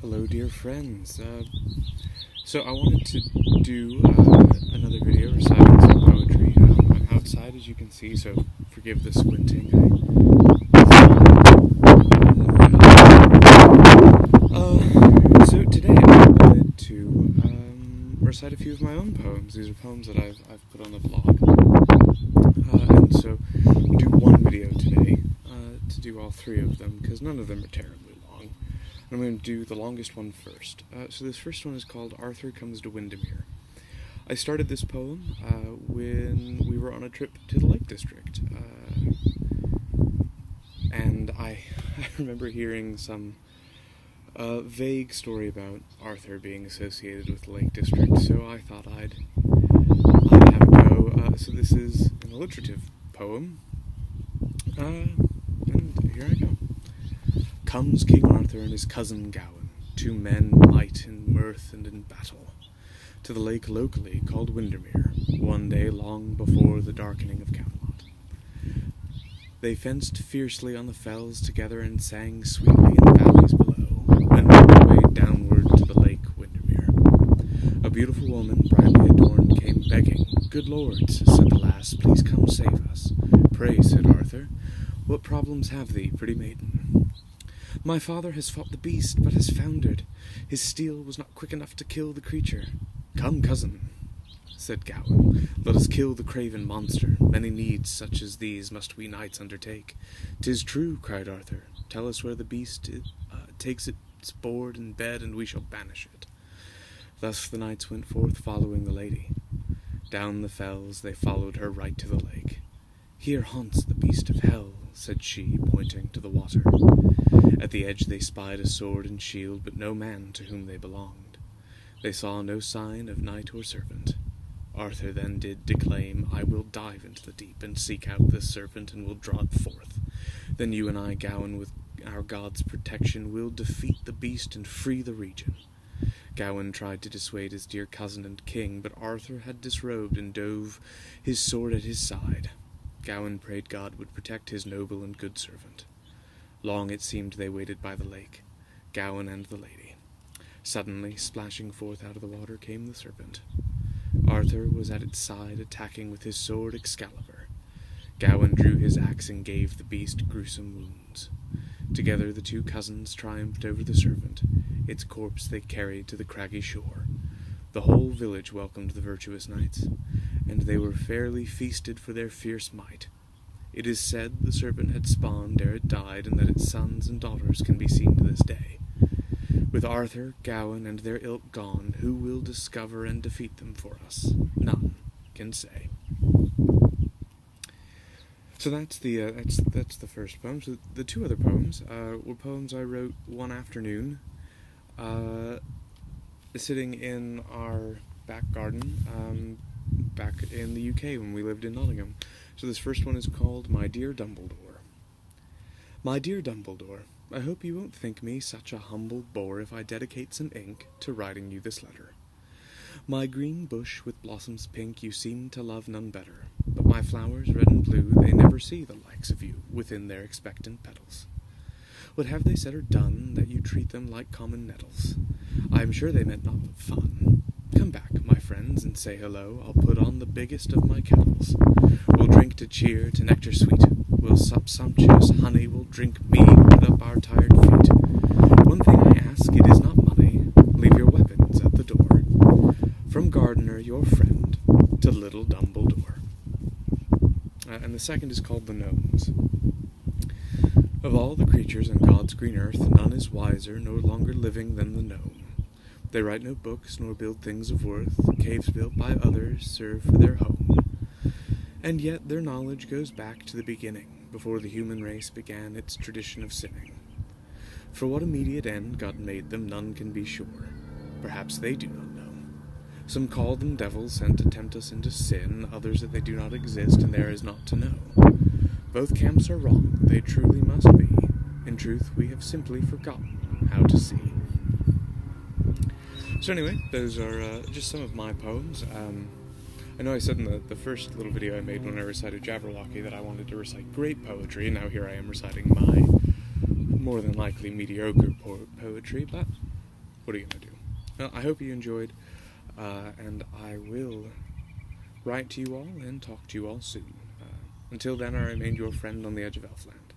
Hello, dear friends. So I wanted to do another video reciting some poetry. I'm outside, as you can see, so forgive the squinting. So today I wanted to recite a few of my own poems. These are poems that I've put on the blog. And so I'll do one video today to do all three of them, because none of them are terribly long. I'm going to do the longest one first. So this first one is called Arthur Comes to Windermere. I started this poem when we were on a trip to the Lake District. And I remember hearing some vague story about Arthur being associated with the Lake District, so I thought I'd have a go. So this is an alliterative poem. And here I go. Comes King Arthur and his cousin Gawain, two men might in mirth and in battle, to the lake locally called Windermere, one day long before the darkening of Camelot. They fenced fiercely on the fells together and sang sweetly in the valleys below, and made their way downward to the lake Windermere. A beautiful woman, brightly adorned, came begging. "Good lords," said the lass, "please come save us." "Pray," said Arthur, "what problems have thee, pretty maiden?" "My father has fought the beast, but has foundered. His steel was not quick enough to kill the creature." "Come, cousin," said Gawain, "let us kill the craven monster. Many needs such as these must we knights undertake." "'Tis true," cried Arthur. "Tell us where the beast takes its board and bed, and we shall banish it." Thus the knights went forth following the lady. Down the fells they followed her right to the lake. "Here haunts the beast of hell," said she, pointing to the water. At the edge they spied a sword and shield, but no man to whom they belonged. They saw no sign of knight or servant. Arthur then did declaim, "I will dive into the deep, and seek out this serpent, and will draw it forth. Then you and I, Gawain, with our God's protection, will defeat the beast and free the region." Gawain tried to dissuade his dear cousin and king, but Arthur had disrobed and dove his sword at his side. Gawain prayed God would protect his noble and good servant. Long it seemed they waited by the lake, Gawain and the lady. Suddenly, splashing forth out of the water, came the serpent. Arthur was at its side, attacking with his sword Excalibur. Gawain drew his axe and gave the beast gruesome wounds. Together the two cousins triumphed over the serpent. Its corpse they carried to the craggy shore. The whole village welcomed the virtuous knights, and they were fairly feasted for their fierce might. It is said the serpent had spawned ere it died, and that its sons and daughters can be seen to this day. With Arthur, Gawain, and their ilk gone, who will discover and defeat them for us? None can say. So that's the first poem. So the two other poems were poems I wrote one afternoon, sitting in our back garden, back in the UK when we lived in Nottingham. So this first one is called My Dear Dumbledore. My dear Dumbledore, I hope you won't think me such a humble bore if I dedicate some ink to writing you this letter. My green bush with blossoms pink you seem to love none better, but my flowers red and blue, they never see the likes of you within their expectant petals. What have they said or done that you treat them like common nettles? I am sure they meant not fun. Come back, my friends, and say hello. I'll put on the biggest of my kettles. We'll drink to cheer, to nectar sweet. We'll sup sumptuous honey. We'll drink mead, put up our tired feet. One thing I ask, it is not money. Leave your weapons at the door. From Gardiner, your friend, to little Dumbledore. And the second is called The Gnomes. Of all the creatures on God's green earth, none is wiser nor longer living than the gnome. They write no books, nor build things of worth. Caves built by others serve for their home. And yet their knowledge goes back to the beginning, before the human race began its tradition of sinning. For what immediate end God made them, none can be sure. Perhaps they do not know. Some call them devils sent to tempt us into sin, others that they do not exist, and there is not to know. Both camps are wrong, they truly must be. In truth, we have simply forgotten how to see. So anyway, those are just some of my poems. I know I said in the first little video I made when I recited Jabberwocky that I wanted to recite great poetry, and now here I am reciting my more than likely mediocre poetry, but what are you going to do? Well, I hope you enjoyed, and I will write to you all and talk to you all soon. Until then, I remain your friend on the edge of Elfland.